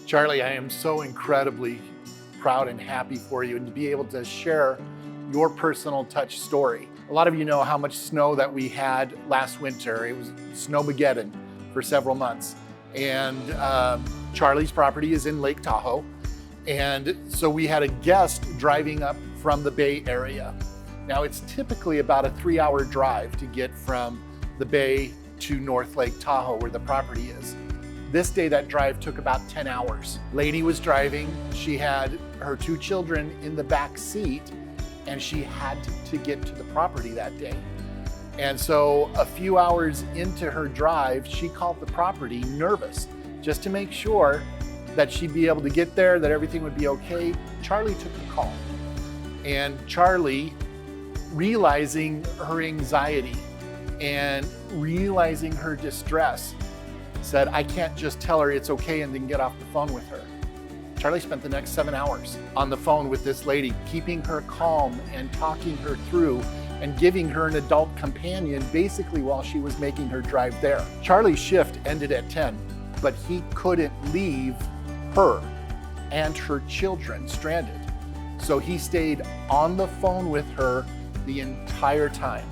Charlie, I am so incredibly proud and happy for you and to be able to share your personal touch story. A lot of you know how much snow that we had last winter. It was Snowmageddon for several months. And Charlie's property is in Lake Tahoe. And so we had a guest driving up from the Bay Area. Now it's typically about a 3-hour drive to get from the Bay to North Lake Tahoe where the property is. This day that drive took about 10 hours. Lady was driving, she had her 2 children in the back seat, and she had to get to the property that day. And so a few hours into her drive, she called the property nervous, just to make sure that she'd be able to get there, that everything would be okay. Charlie took the call. And Charlie, realizing her anxiety and realizing her distress, said, I can't just tell her it's okay and then get off the phone with her. Charlie spent the next 7 hours on the phone with this lady, keeping her calm and talking her through and giving her an adult companion basically while she was making her drive there. Charlie's shift ended at 10, but he couldn't leave her and her children stranded. So he stayed on the phone with her the entire time.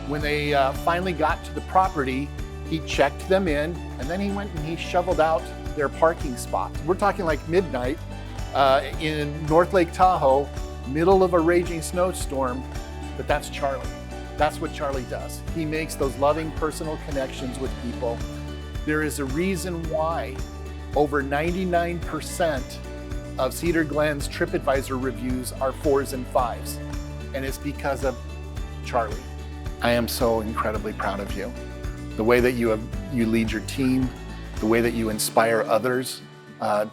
When they finally got to the property, he checked them in, and then he went and he shoveled out their parking spot. We're talking like midnight in North Lake Tahoe, middle of a raging snowstorm, but that's Charlie. That's what Charlie does. He makes those loving personal connections with people. There is a reason why over 99% of Cedar Glen's TripAdvisor reviews are 4s and 5s, and it's because of Charlie. I am so incredibly proud of you. The way that you lead your team, the way that you inspire others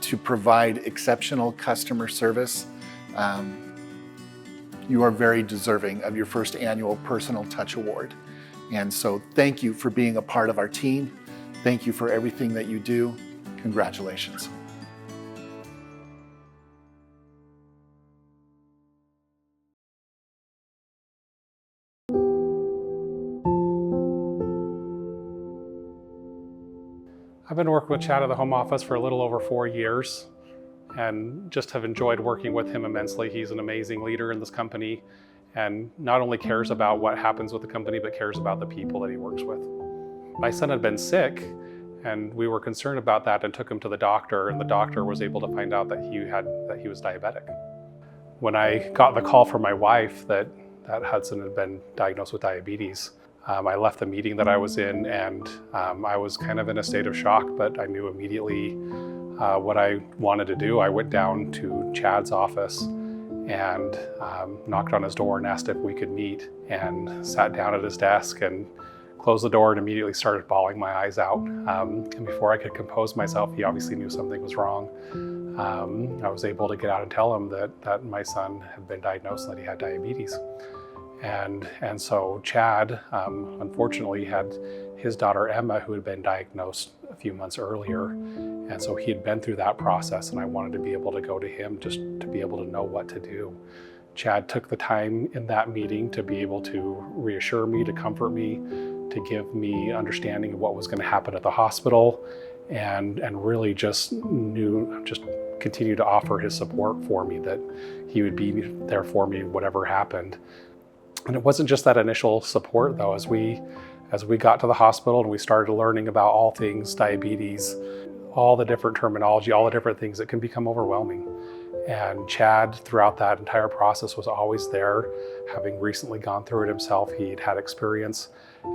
to provide exceptional customer service. You are very deserving of your first annual Personal Touch Award. And so thank you for being a part of our team. Thank you for everything that you do. Congratulations. I've been working with Chad at the home office for a little over 4 years and just have enjoyed working with him immensely. He's an amazing leader in this company and not only cares about what happens with the company, but cares about the people that he works with. My son had been sick and we were concerned about that and took him to the doctor, and the doctor was able to find out that he was diabetic. When I got the call from my wife that Hudson had been diagnosed with diabetes, I left the meeting that I was in, and I was kind of in a state of shock, but I knew immediately what I wanted to do. I went down to Chad's office and knocked on his door and asked if we could meet, and sat down at his desk and closed the door and immediately started bawling my eyes out. And before I could compose myself, he obviously knew something was wrong. I was able to get out and tell him that my son had been diagnosed and that he had diabetes. And so Chad, unfortunately, had his daughter Emma, who had been diagnosed a few months earlier. And so he had been through that process, and I wanted to be able to go to him just to be able to know what to do. Chad took the time in that meeting to be able to reassure me, to comfort me, to give me understanding of what was going to happen at the hospital, and really just continue to offer his support for me, that he would be there for me whatever happened. And it wasn't just that initial support though. As we got to the hospital and we started learning about all things diabetes, all the different terminology, all the different things, it can become overwhelming. And Chad, throughout that entire process, was always there, having recently gone through it himself. He'd had experience,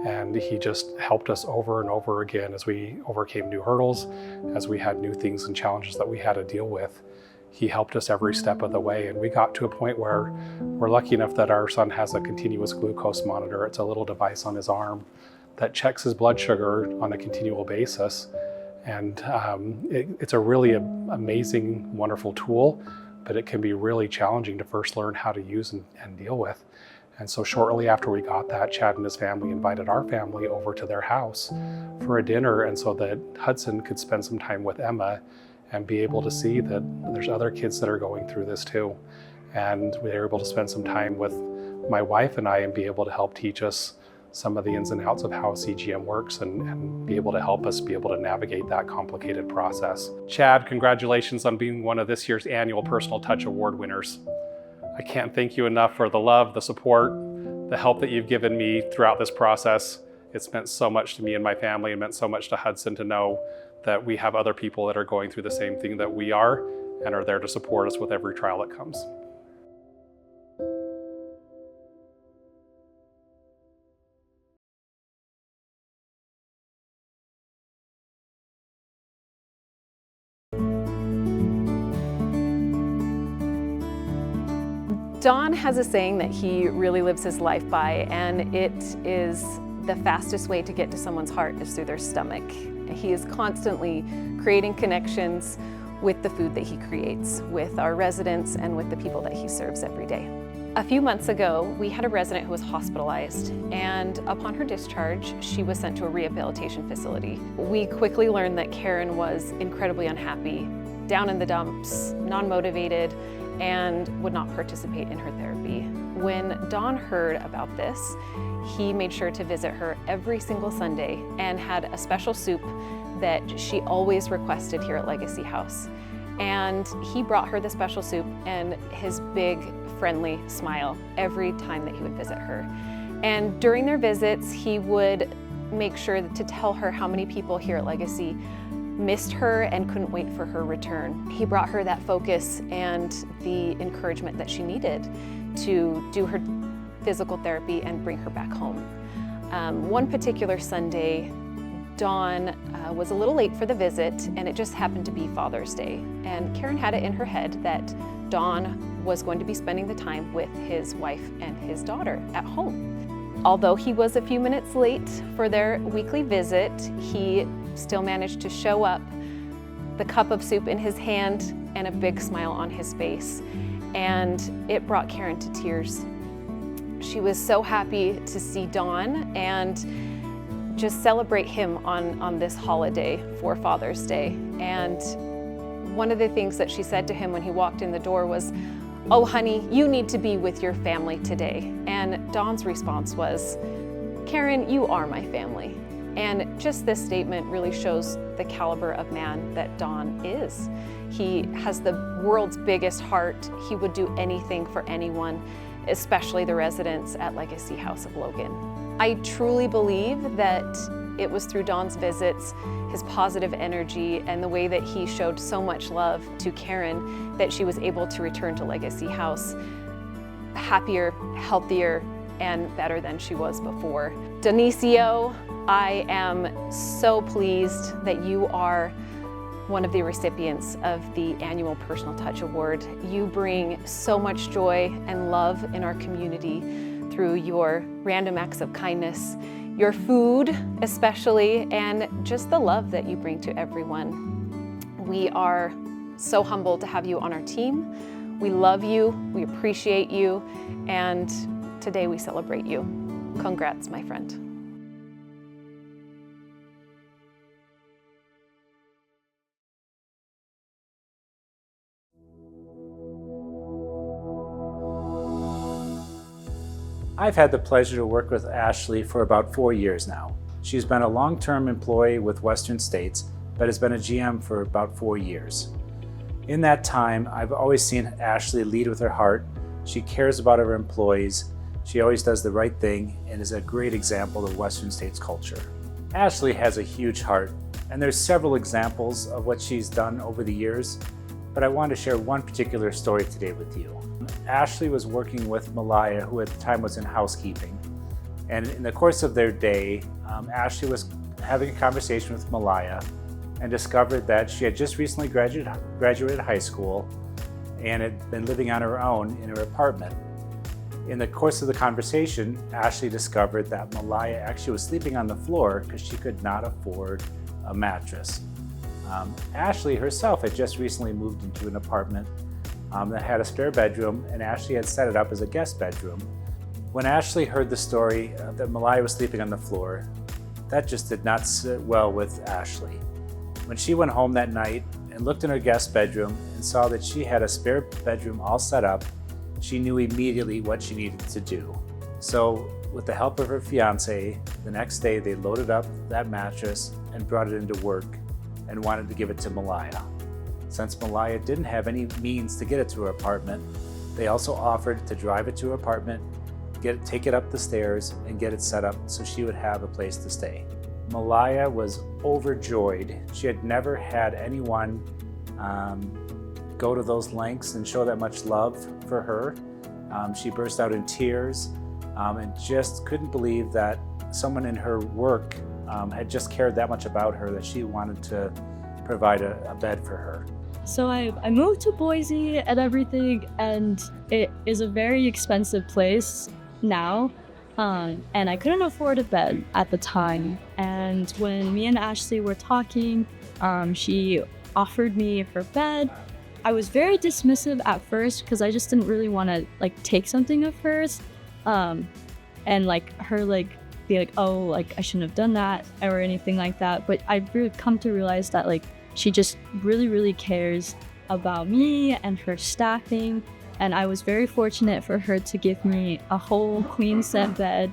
and he just helped us over and over again as we overcame new hurdles, as we had new things and challenges that we had to deal with. He helped us every step of the way, and we got to a point where we're lucky enough that our son has a continuous glucose monitor. It's a little device on his arm that checks his blood sugar on a continual basis. And it's a really amazing, wonderful tool, but it can be really challenging to first learn how to use and deal with. And so shortly after we got that, Chad and his family invited our family over to their house for a dinner, and so that Hudson could spend some time with Emma and be able to see that there's other kids that are going through this too. And we were able to spend some time with my wife and I and be able to help teach us some of the ins and outs of how CGM works and be able to help us be able to navigate that complicated process. Chad, congratulations on being one of this year's annual Personal Touch Award winners. I can't thank you enough for the love, the support, the help that you've given me throughout this process. It's meant so much to me and my family, and meant so much to Hudson to know that we have other people that are going through the same thing that we are and are there to support us with every trial that comes. Don has a saying that he really lives his life by, and it is the fastest way to get to someone's heart is through their stomach. He is constantly creating connections with the food that he creates, with our residents and with the people that he serves every day. A few months ago, we had a resident who was hospitalized, and upon her discharge, she was sent to a rehabilitation facility. We quickly learned that Karen was incredibly unhappy, down in the dumps, non-motivated, and would not participate in her therapy. When Don heard about this, he made sure to visit her every single Sunday and had a special soup that she always requested here at Legacy House. And he brought her the special soup and his big, friendly smile every time that he would visit her. And during their visits, he would make sure to tell her how many people here at Legacy missed her and couldn't wait for her return. He brought her that focus and the encouragement that she needed to do her physical therapy and bring her back home. One particular Sunday, Dawn was a little late for the visit, and it just happened to be Father's Day. And Karen had it in her head that Don was going to be spending the time with his wife and his daughter at home. Although he was a few minutes late for their weekly visit, he still managed to show up, the cup of soup in his hand and a big smile on his face. And it brought Karen to tears. She was so happy to see Don and just celebrate him on this holiday for Father's Day. And one of the things that she said to him when he walked in the door was, "Oh honey, you need to be with your family today." And Don's response was, "Karen, you are my family." And just this statement really shows the caliber of man that Don is. He has the world's biggest heart. He would do anything for anyone, especially the residents at Legacy House of Logan. I truly believe that it was through Don's visits, his positive energy, and the way that he showed so much love to Karen that she was able to return to Legacy House happier, healthier, and better than she was before. Donicio, I am so pleased that you are one of the recipients of the annual Personal Touch Award. You bring so much joy and love in our community through your random acts of kindness, your food especially, and just the love that you bring to everyone. We are so humbled to have you on our team. We love you, we appreciate you, and today we celebrate you. Congrats, my friend. I've had the pleasure to work with Ashley for about 4 years now. She's been a long-term employee with Western States, but has been a GM for about 4 years. In that time, I've always seen Ashley lead with her heart. She cares about her employees. She always does the right thing and is a great example of Western States culture. Ashley has a huge heart, and there's several examples of what she's done over the years, but I want to share one particular story today with you. Ashley was working with Malaya, who at the time was in housekeeping. And in the course of their day, Ashley was having a conversation with Malaya and discovered that she had just recently graduated high school and had been living on her own in her apartment. In the course of the conversation, Ashley discovered that Malaya actually was sleeping on the floor because she could not afford a mattress. Ashley herself had just recently moved into an apartment that had a spare bedroom, and Ashley had set it up as a guest bedroom. When Ashley heard the story that Malaya was sleeping on the floor, that just did not sit well with Ashley. When she went home that night and looked in her guest bedroom and saw that she had a spare bedroom all set up, she knew immediately what she needed to do. So With the help of her fiance, the next day they loaded up that mattress and brought it into work and wanted to give it to Malaya. Since Malaya didn't have any means to get it to her apartment, they also offered to drive it to her apartment, take it up the stairs, and get it set up so she would have a place to stay. Malaya was overjoyed. She had never had anyone go to those lengths and show that much love for her. She burst out in tears and just couldn't believe that someone in her work had just cared that much about her that she wanted to provide a bed for her. So I moved to Boise and everything, and it is a very expensive place now, and I couldn't afford a bed at the time. And when me and Ashley were talking, she offered me her bed. I was very dismissive at first because I just didn't really want to take something of hers, and her be like, oh, I shouldn't have done that or anything like that. But I've really come to realize that she just really cares about me and her staffing. And I was very fortunate for her to give me a whole queen set bed.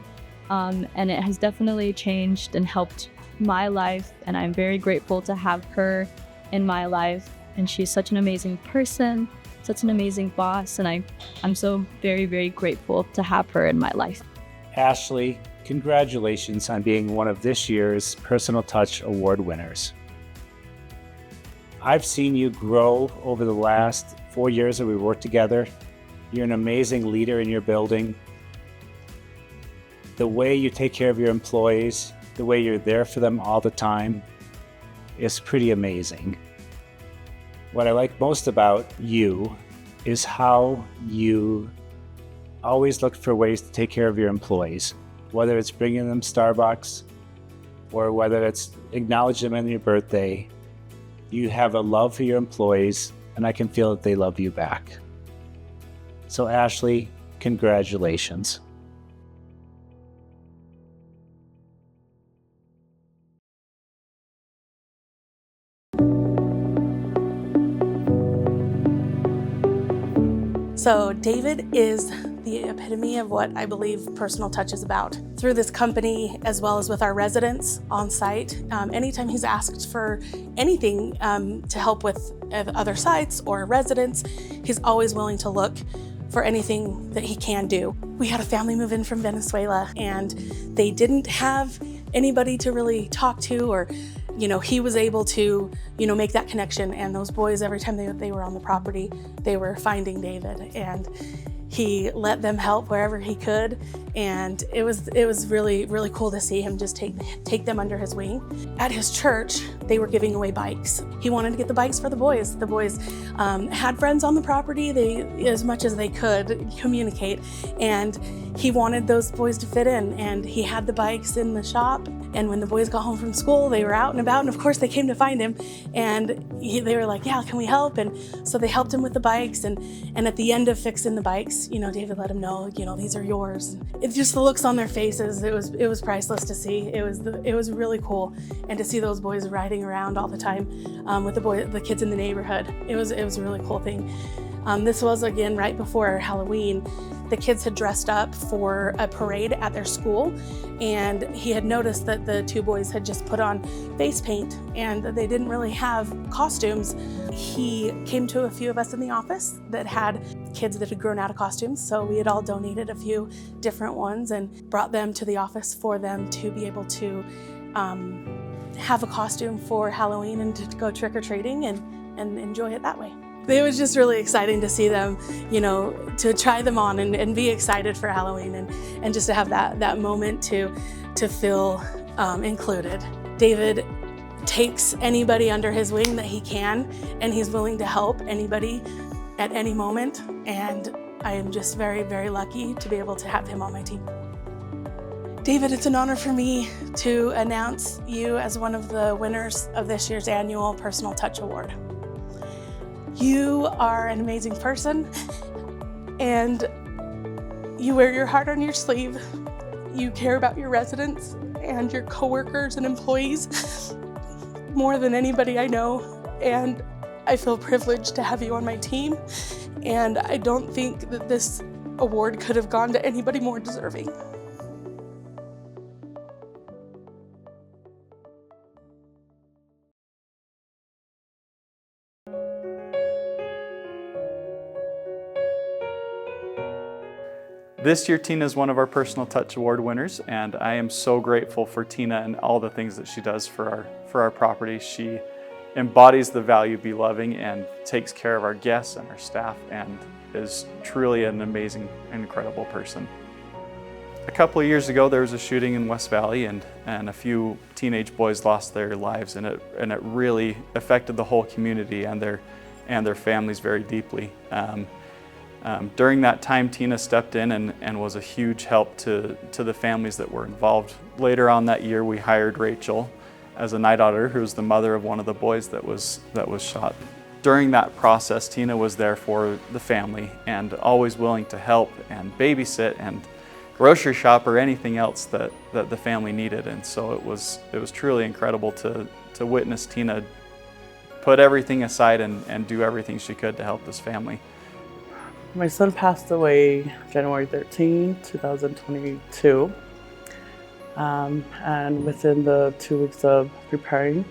And it has definitely changed and helped my life. And I'm very grateful to have her in my life. And she's such an amazing person, such an amazing boss. And I'm so very grateful to have her in my life. Ashley, congratulations on being one of this year's Personal Touch Award winners. I've seen you grow over the last 4 years that we worked together. You're an amazing leader in your building. The way you take care of your employees, the way you're there for them all the time is pretty amazing. What I like most about you is how you always look for ways to take care of your employees, whether it's bringing them Starbucks or whether it's acknowledging them on your birthday. You have a love for your employees, and I can feel that they love you back. So Ashley, congratulations. So David is the epitome of what I believe Personal Touch is about. Through this company, as well as with our residents on site, anytime he's asked for anything to help with other sites or residents, he's always willing to look for anything that he can do. We had a family move in from Venezuela, and they didn't have anybody to really talk to, or he was able to, make that connection. And those boys, every time they were on the property, they were finding David, and he let them help wherever he could. And it was really cool to see him just take them under his wing. At his church, they were giving away bikes. He wanted to get the bikes for the boys. The boys had friends on the property. They, as much as they could, communicate. And he wanted those boys to fit in, and he had the bikes in the shop. And when the boys got home from school, they were out and about, and of course they came to find him, and they were like, yeah, can we help? And so they helped him with the bikes, and at the end of fixing the bikes, David let him know, these are yours. It's just the looks on their faces. It was priceless to see. It was really cool, and to see those boys riding around all the time with the kids in the neighborhood. It was a really cool thing. This was, again, right before Halloween. The kids had dressed up for a parade at their school, and he had noticed that the two boys had just put on face paint and that they didn't really have costumes. He came to a few of us in the office that had kids that had grown out of costumes, so we had all donated a few different ones and brought them to the office for them to be able to have a costume for Halloween and to go trick-or-treating and enjoy it that way. It was just really exciting to see them, to try them on and be excited for Halloween and just to have that moment to feel included. David takes anybody under his wing that he can, and he's willing to help anybody at any moment. And I am just very lucky to be able to have him on my team. David, it's an honor for me to announce you as one of the winners of this year's annual Personal Touch Award. You are an amazing person, and you wear your heart on your sleeve. You care about your residents and your coworkers and employees more than anybody I know, and I feel privileged to have you on my team, and I don't think that this award could have gone to anybody more deserving. This year, Tina is one of our Personal Touch Award winners, and I am so grateful for Tina and all the things that she does for our property. She embodies the value of Be Loving and takes care of our guests and our staff, and is truly an amazing and incredible person. A couple of years ago, there was a shooting in West Valley, and a few teenage boys lost their lives, and it really affected the whole community and their families very deeply. During that time, Tina stepped in and was a huge help to the families that were involved. Later on that year, we hired Rachel as a night auditor, who was the mother of one of the boys that was shot. During that process, Tina was there for the family and always willing to help and babysit and grocery shop or anything else that the family needed. And so it was truly incredible to witness Tina put everything aside and do everything she could to help this family. My son passed away January 13, 2022. And within the 2 weeks of preparing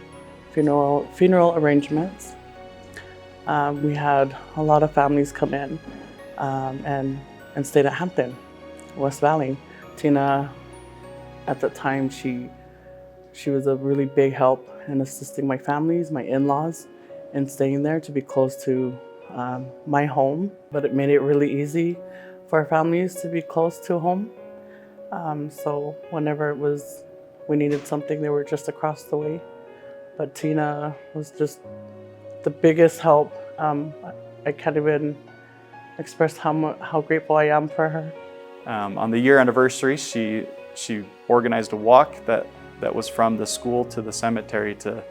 funeral arrangements, we had a lot of families come in and stayed at Hampton, West Valley. Tina, at the time, she was a really big help in assisting my families, my in-laws, in staying there to be close to my home. But it made it really easy for our families to be close to home. So whenever we needed something, they were just across the way. But Tina was just the biggest help. I can't even express how grateful I am for her. On the year anniversary, she organized a walk that was from the school to the cemetery to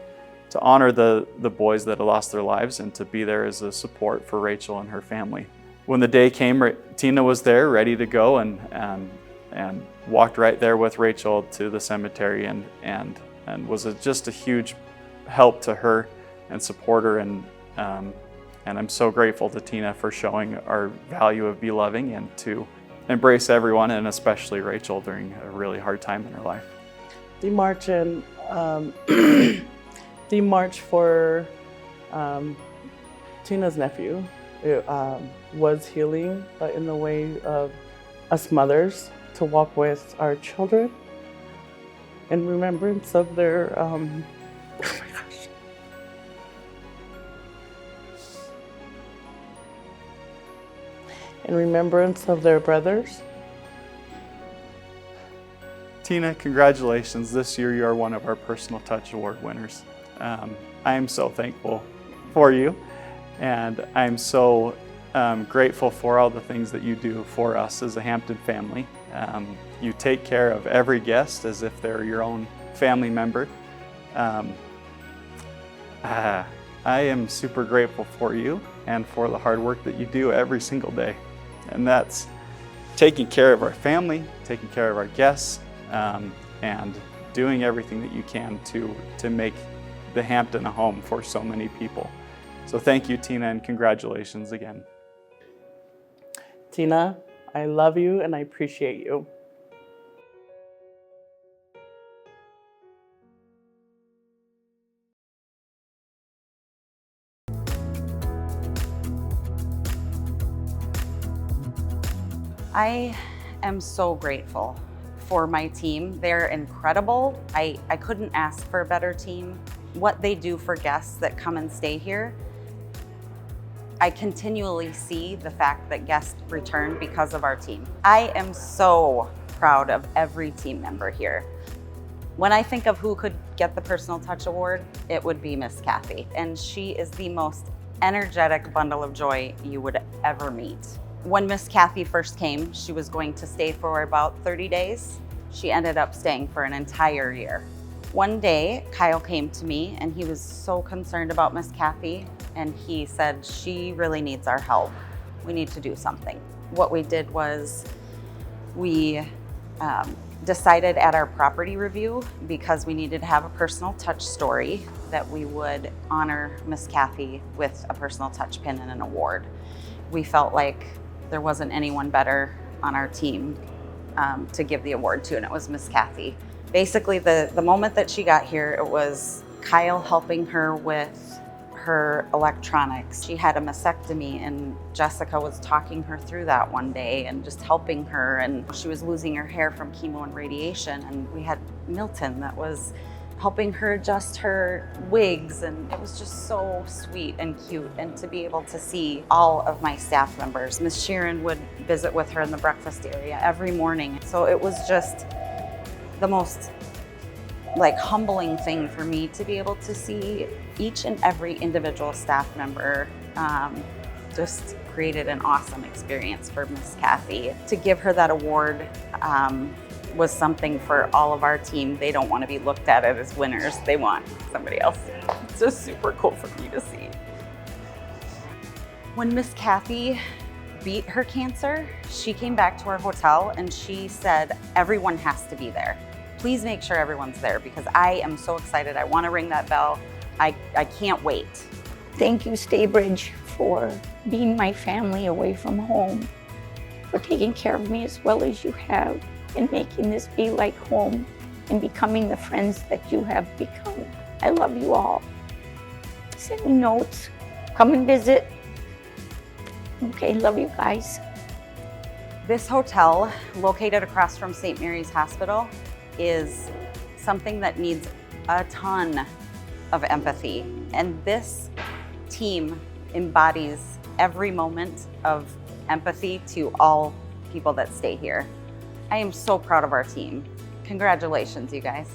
honor the boys that had lost their lives and to be there as a support for Rachel and her family. When the day came, Tina was there ready to go and walked right there with Rachel to the cemetery and was just a huge help to her and support her. And I'm so grateful to Tina for showing our value of Be Loving and to embrace everyone, and especially Rachel during a really hard time in her life. The march for Tina's nephew, it was healing, but in the way of us mothers to walk with our children in remembrance of their, oh my gosh. In remembrance of their brothers. Tina, congratulations. This year you are one of our Personal Touch Award winners. I am so thankful for you, and I'm so grateful for all the things that you do for us as a Hampton family. You take care of every guest as if they're your own family member. I am super grateful for you and for the hard work that you do every single day. And that's taking care of our family, taking care of our guests, and doing everything that you can to make the Hampton a home for so many people. So thank you, Tina, and congratulations again. Tina, I love you and I appreciate you. I am so grateful for my team. They're incredible. I couldn't ask for a better team. What they do for guests that come and stay here, I continually see the fact that guests return because of our team. I am so proud of every team member here. When I think of who could get the Personal Touch Award, it would be Miss Kathy. And she is the most energetic bundle of joy you would ever meet. When Miss Kathy first came, she was going to stay for about 30 days. She ended up staying for an entire year. One day, Kyle came to me and he was so concerned about Miss Kathy, and he said, she really needs our help. We need to do something. What we did was we decided at our property review, because we needed to have a personal touch story, that we would honor Miss Kathy with a personal touch pin and an award. We felt like there wasn't anyone better on our team to give the award to, and it was Miss Kathy. Basically, the moment that she got here, it was Kyle helping her with her electronics. She had a mastectomy, and Jessica was talking her through that one day and just helping her. And she was losing her hair from chemo and radiation. And we had Milton that was helping her adjust her wigs. And it was just so sweet and cute. And to be able to see all of my staff members. Miss Sheeran would visit with her in the breakfast area every morning. So it was just the most humbling thing for me to be able to see each and every individual staff member just created an awesome experience for Miss Kathy. To give her that award was something for all of our team. They don't want to be looked at as winners. They want somebody else. It's just super cool for me to see. When Miss Kathy beat her cancer, she came back to our hotel and she said, everyone has to be there. Please make sure everyone's there because I am so excited. I want to ring that bell. I can't wait. Thank you, Staybridge, for being my family away from home, for taking care of me as well as you have, and making this be like home and becoming the friends that you have become. I love you all. Send me notes. Come and visit. Okay, love you guys. This hotel, located across from St. Mary's Hospital, is something that needs a ton of empathy. And this team embodies every moment of empathy to all people that stay here. I am so proud of our team. Congratulations, you guys.